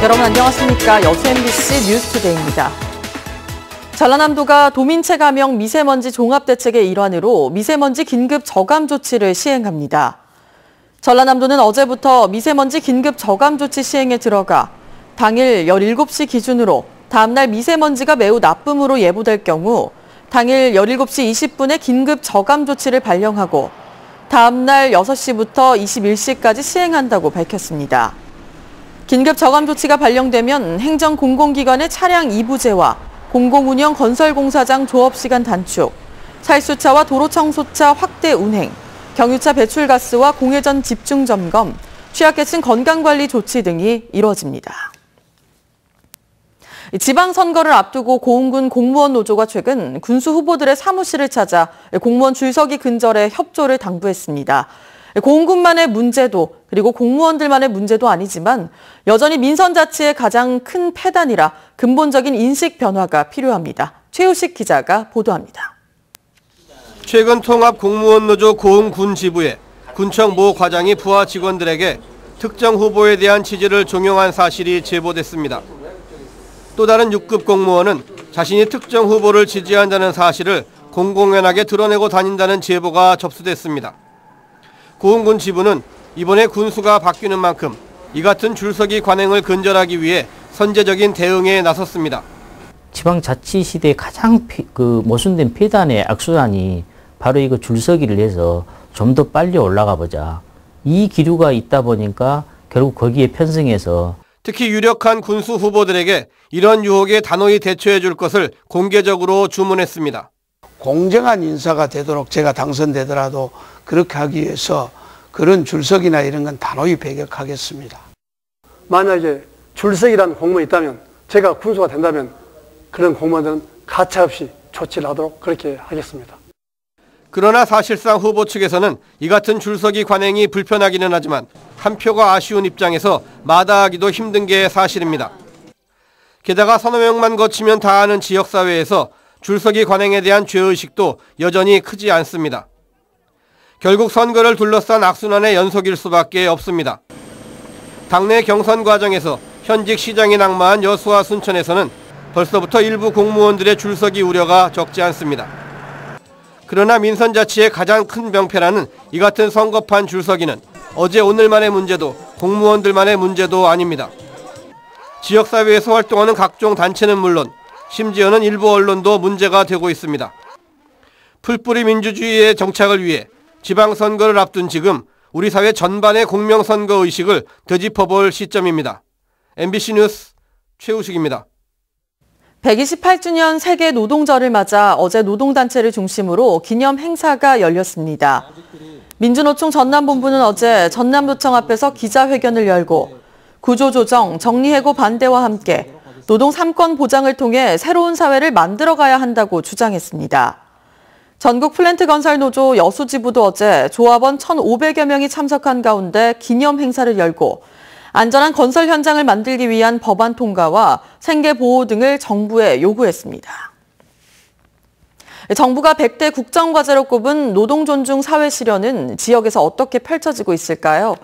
여러분 안녕하십니까. 여수 MBC 뉴스투데이입니다. 전라남도가 도민체 감염 미세먼지 종합대책의 일환으로 미세먼지 긴급 저감 조치를 시행합니다. 전라남도는 어제부터 미세먼지 긴급 저감 조치 시행에 들어가 당일 17시 기준으로 다음날 미세먼지가 매우 나쁨으로 예보될 경우 당일 17시 20분에 긴급 저감 조치를 발령하고 다음날 6시부터 21시까지 시행한다고 밝혔습니다. 긴급 저감 조치가 발령되면 행정 공공기관의 차량 이부제와 공공운영 건설공사장 조업시간 단축, 살수차와 도로청소차 확대 운행, 경유차 배출가스와 공회전 집중점검, 취약계층 건강관리 조치 등이 이루어집니다. 지방선거를 앞두고 고흥군 공무원 노조가 최근 군수 후보들의 사무실을 찾아 공무원 줄서기 근절에 협조를 당부했습니다. 고흥군만의 문제도 그리고 공무원들만의 문제도 아니지만 여전히 민선자치의 가장 큰 폐단이라 근본적인 인식 변화가 필요합니다. 최우식 기자가 보도합니다. 최근 통합공무원노조 고흥군 지부에 군청 모 과장이 부하 직원들에게 특정 후보에 대한 지지를 종용한 사실이 제보됐습니다. 또 다른 6급 공무원은 자신이 특정 후보를 지지한다는 사실을 공공연하게 드러내고 다닌다는 제보가 접수됐습니다. 고흥군 지부는 이번에 군수가 바뀌는 만큼 이 같은 줄서기 관행을 근절하기 위해 선제적인 대응에 나섰습니다. 지방자치 시대의 가장 모순된 폐단의 악순환이 바로 이거 줄서기를 해서 좀 더 빨리 올라가 보자. 이 기류가 있다 보니까 결국 거기에 편승해서 특히 유력한 군수 후보들에게 이런 유혹에 단호히 대처해 줄 것을 공개적으로 주문했습니다. 공정한 인사가 되도록 제가 당선되더라도 그렇게 하기 위해서 그런 줄서기나 이런 건 단호히 배격하겠습니다. 만약에 줄서기라는 공무원이 있다면 제가 군수가 된다면 그런 공무원들은 가차없이 조치를 하도록 그렇게 하겠습니다. 그러나 사실상 후보 측에서는 이 같은 줄서기 관행이 불편하기는 하지만 한 표가 아쉬운 입장에서 마다하기도 힘든 게 사실입니다. 게다가 서너 명만 거치면 다 아는 지역사회에서 줄서기 관행에 대한 죄의식도 여전히 크지 않습니다. 결국 선거를 둘러싼 악순환의 연속일 수밖에 없습니다. 당내 경선 과정에서 현직 시장이 낙마한 여수와 순천에서는 벌써부터 일부 공무원들의 줄서기 우려가 적지 않습니다. 그러나 민선자치의 가장 큰 병폐라는 이 같은 선거판 줄서기는 어제 오늘만의 문제도 공무원들만의 문제도 아닙니다. 지역사회에서 활동하는 각종 단체는 물론 심지어는 일부 언론도 문제가 되고 있습니다. 풀뿌리 민주주의의 정착을 위해 지방선거를 앞둔 지금 우리 사회 전반의 공명선거 의식을 되짚어볼 시점입니다. MBC 뉴스 최우식입니다. 128주년 세계 노동절을 맞아 어제 노동단체를 중심으로 기념 행사가 열렸습니다. 민주노총 전남본부는 어제 전남도청 앞에서 기자회견을 열고 구조조정, 정리해고 반대와 함께 노동 3권 보장을 통해 새로운 사회를 만들어가야 한다고 주장했습니다. 전국 플랜트 건설 노조 여수지부도 어제 조합원 1,500여 명이 참석한 가운데 기념 행사를 열고 안전한 건설 현장을 만들기 위한 법안 통과와 생계 보호 등을 정부에 요구했습니다. 정부가 100대 국정과제로 꼽은 노동 존중 사회 실현은 지역에서 어떻게 펼쳐지고 있을까요?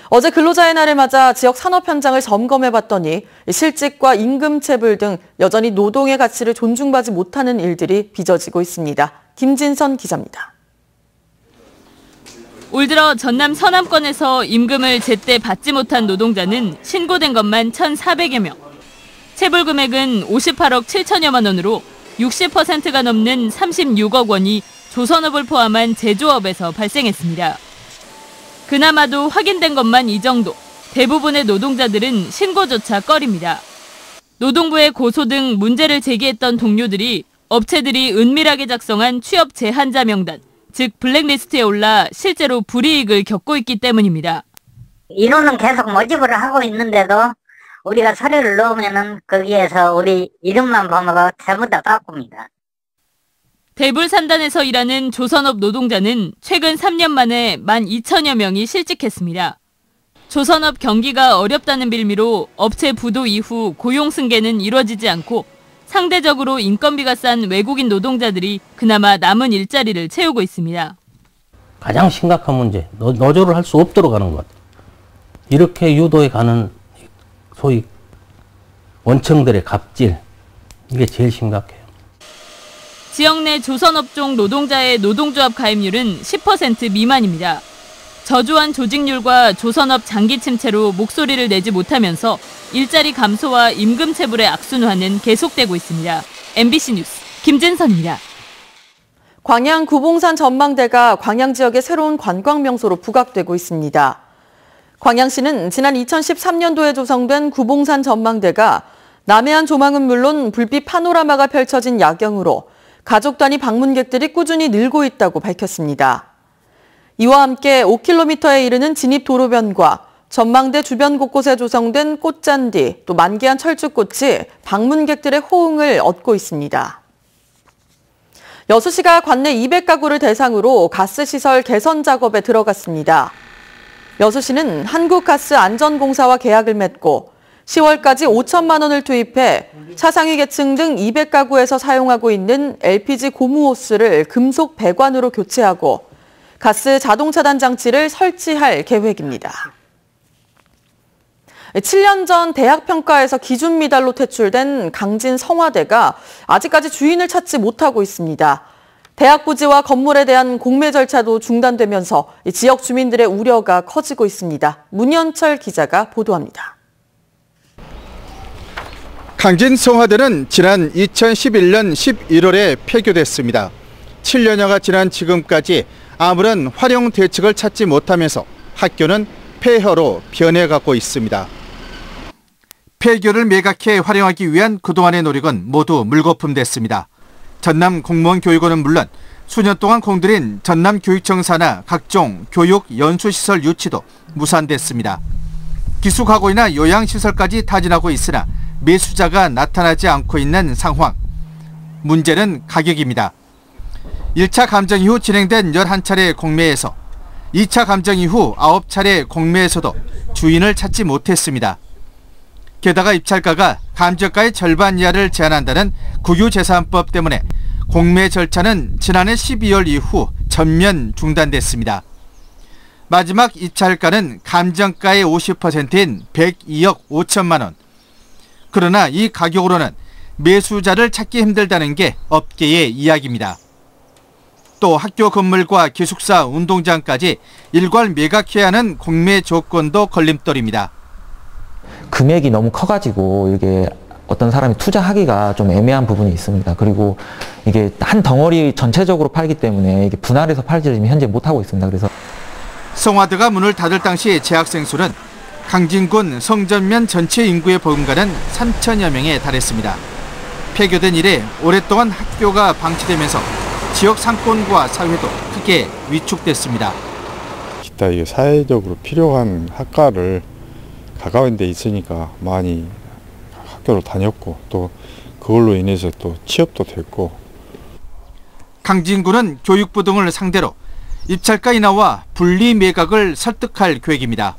어제 근로자의 날을 맞아 지역 산업 현장을 점검해봤더니 실직과 임금체불 등 여전히 노동의 가치를 존중받지 못하는 일들이 빚어지고 있습니다. 김진선 기자입니다. 올 들어 전남 서남권에서 임금을 제때 받지 못한 노동자는 신고된 것만 1,400여 명. 체불 금액은 58억 7천여만 원으로 60%가 넘는 36억 원이 조선업을 포함한 제조업에서 발생했습니다. 그나마도 확인된 것만 이 정도. 대부분의 노동자들은 신고조차 꺼립니다. 노동부의 고소 등 문제를 제기했던 동료들이 업체들이 은밀하게 작성한 취업 제한자 명단, 즉 블랙리스트에 올라 실제로 불이익을 겪고 있기 때문입니다. 인원은 계속 모집을 하고 있는데도 우리가 서류를 넣으면은 거기에서 우리 이름만 보면 전부 다 바꿉니다. 대불산단에서 일하는 조선업 노동자는 최근 3년 만에 12,000여 명이 실직했습니다. 조선업 경기가 어렵다는 빌미로 업체 부도 이후 고용 승계는 이루어지지 않고 상대적으로 인건비가 싼 외국인 노동자들이 그나마 남은 일자리를 채우고 있습니다. 가장 심각한 문제, 노조를 할 수 없도록 하는 것. 이렇게 유도해 가는 소위 원청들의 갑질, 이게 제일 심각해요. 지역 내 조선업종 노동자의 노동조합 가입률은 10% 미만입니다. 저조한 조직률과 조선업 장기 침체로 목소리를 내지 못하면서 일자리 감소와 임금 체불의 악순환은 계속되고 있습니다. MBC 뉴스 김진선입니다. 광양 구봉산 전망대가 광양 지역의 새로운 관광 명소로 부각되고 있습니다. 광양시는 지난 2013년도에 조성된 구봉산 전망대가 남해안 조망은 물론 불빛 파노라마가 펼쳐진 야경으로 가족 단위 방문객들이 꾸준히 늘고 있다고 밝혔습니다. 이와 함께 5km에 이르는 진입 도로변과 전망대 주변 곳곳에 조성된 꽃잔디, 또 만개한 철쭉꽃이 방문객들의 호응을 얻고 있습니다. 여수시가 관내 200가구를 대상으로 가스시설 개선 작업에 들어갔습니다. 여수시는 한국가스안전공사와 계약을 맺고 10월까지 5천만 원을 투입해 차상위 계층 등 200가구에서 사용하고 있는 LPG 고무호스를 금속 배관으로 교체하고 가스 자동 차단 장치를 설치할 계획입니다. 7년 전 대학평가에서 기준 미달로 퇴출된 강진 성화대가 아직까지 주인을 찾지 못하고 있습니다. 대학 부지와 건물에 대한 공매 절차도 중단되면서 지역 주민들의 우려가 커지고 있습니다. 문현철 기자가 보도합니다. 강진 성화대는 지난 2011년 11월에 폐교됐습니다. 7년여가 지난 지금까지 아무런 활용 대책을 찾지 못하면서 학교는 폐허로 변해가고 있습니다. 폐교를 매각해 활용하기 위한 그동안의 노력은 모두 물거품됐습니다. 전남 공무원 교육원은 물론 수년 동안 공들인 전남교육청 산하 각종 교육 연수시설 유치도 무산됐습니다. 기숙학원이나 요양시설까지 타진하고 있으나 매수자가 나타나지 않고 있는 상황. 문제는 가격입니다. 1차 감정 이후 진행된 11차례 공매에서 2차 감정 이후 9차례 공매에서도 주인을 찾지 못했습니다. 게다가 입찰가가 감정가의 절반 이하를 제한한다는 국유재산법 때문에 공매 절차는 지난해 12월 이후 전면 중단됐습니다. 마지막 입찰가는 감정가의 50%인 102억 5천만 원. 그러나 이 가격으로는 매수자를 찾기 힘들다는 게 업계의 이야기입니다. 또 학교 건물과 기숙사, 운동장까지 일괄 매각해야 하는 공매 조건도 걸림돌입니다. 금액이 너무 커가지고 이게 어떤 사람이 투자하기가 좀 애매한 부분이 있습니다. 그리고 이게 한 덩어리 전체적으로 팔기 때문에 이게 분할해서 팔지를 현재 못하고 있습니다. 그래서 성화대가 문을 닫을 당시 재학생 수는 강진군 성전면 전체 인구의 버금가는 3천여 명에 달했습니다. 폐교된 이래 오랫동안 학교가 방치되면서 지역 상권과 사회도 크게 위축됐습니다. 기타 이게 사회적으로 필요한 학과를 가까운 데 있으니까 많이 학교를 다녔고 또 그걸로 인해서 또 취업도 됐고. 강진군은 교육부 등을 상대로 입찰가 인하와 분리 매각을 설득할 계획입니다.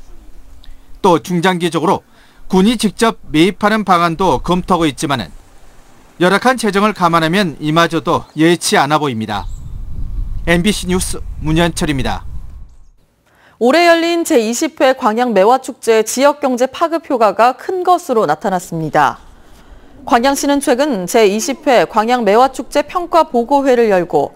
또 중장기적으로 군이 직접 매입하는 방안도 검토하고 있지만은 열악한 재정을 감안하면 이마저도 여의치 않아 보입니다. MBC 뉴스 문현철입니다. 올해 열린 제20회 광양 매화축제 지역경제 파급 효과가 큰 것으로 나타났습니다. 광양시는 최근 제20회 광양 매화축제 평가보고회를 열고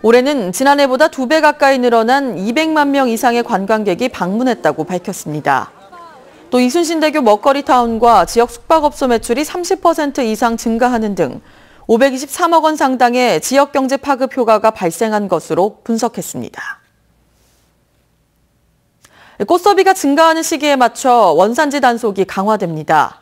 올해는 지난해보다 2배 가까이 늘어난 200만 명 이상의 관광객이 방문했다고 밝혔습니다. 또 이순신대교 먹거리타운과 지역 숙박업소 매출이 30% 이상 증가하는 등 523억 원 상당의 지역경제 파급 효과가 발생한 것으로 분석했습니다. 꽃소비가 증가하는 시기에 맞춰 원산지 단속이 강화됩니다.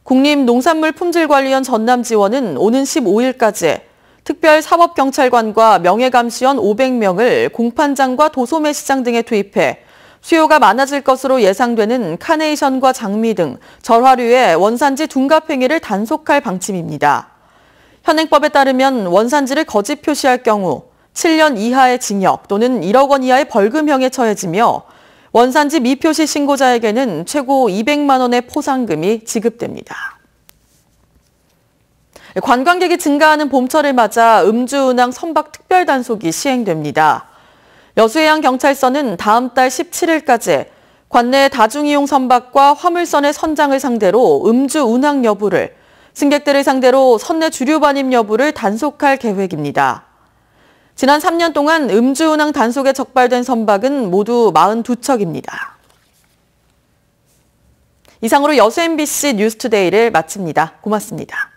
국립농산물품질관리원 전남지원은 오는 15일까지 특별사법경찰관과 명예감시원 500명을 공판장과 도소매 시장 등에 투입해 수요가 많아질 것으로 예상되는 카네이션과 장미 등 절화류의 원산지 둔갑 행위를 단속할 방침입니다. 현행법에 따르면 원산지를 거짓 표시할 경우 7년 이하의 징역 또는 1억 원 이하의 벌금형에 처해지며 원산지 미표시 신고자에게는 최고 200만 원의 포상금이 지급됩니다. 관광객이 증가하는 봄철을 맞아 음주운항 선박 특별단속이 시행됩니다. 여수해양경찰서는 다음 달 17일까지 관내 다중이용 선박과 화물선의 선장을 상대로 음주 운항 여부를, 승객들을 상대로 선내 주류 반입 여부를 단속할 계획입니다. 지난 3년 동안 음주 운항 단속에 적발된 선박은 모두 42척입니다. 이상으로 여수 MBC 뉴스투데이를 마칩니다. 고맙습니다.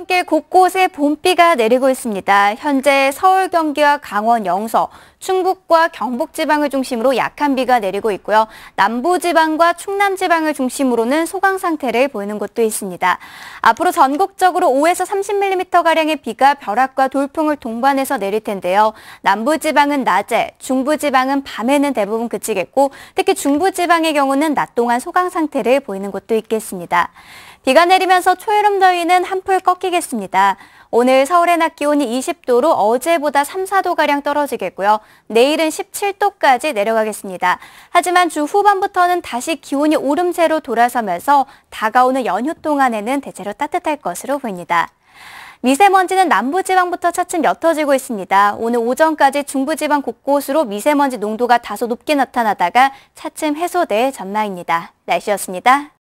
출근길 곳곳에 봄비가 내리고 있습니다. 현재 서울, 경기와 강원, 영서, 충북과 경북지방을 중심으로 약한 비가 내리고 있고요. 남부지방과 충남지방을 중심으로는 소강 상태를 보이는 곳도 있습니다. 앞으로 전국적으로 5에서 30mm가량의 비가 벼락과 돌풍을 동반해서 내릴 텐데요. 남부지방은 낮에, 중부지방은 밤에는 대부분 그치겠고 특히 중부지방의 경우는 낮 동안 소강 상태를 보이는 곳도 있겠습니다. 비가 내리면서 초여름 더위는 한풀 꺾이겠습니다. 오늘 서울의 낮 기온이 20도로 어제보다 3, 4도가량 떨어지겠고요. 내일은 17도까지 내려가겠습니다. 하지만 주 후반부터는 다시 기온이 오름세로 돌아서면서 다가오는 연휴 동안에는 대체로 따뜻할 것으로 보입니다. 미세먼지는 남부지방부터 차츰 옅어지고 있습니다. 오늘 오전까지 중부지방 곳곳으로 미세먼지 농도가 다소 높게 나타나다가 차츰 해소될 전망입니다. 날씨였습니다.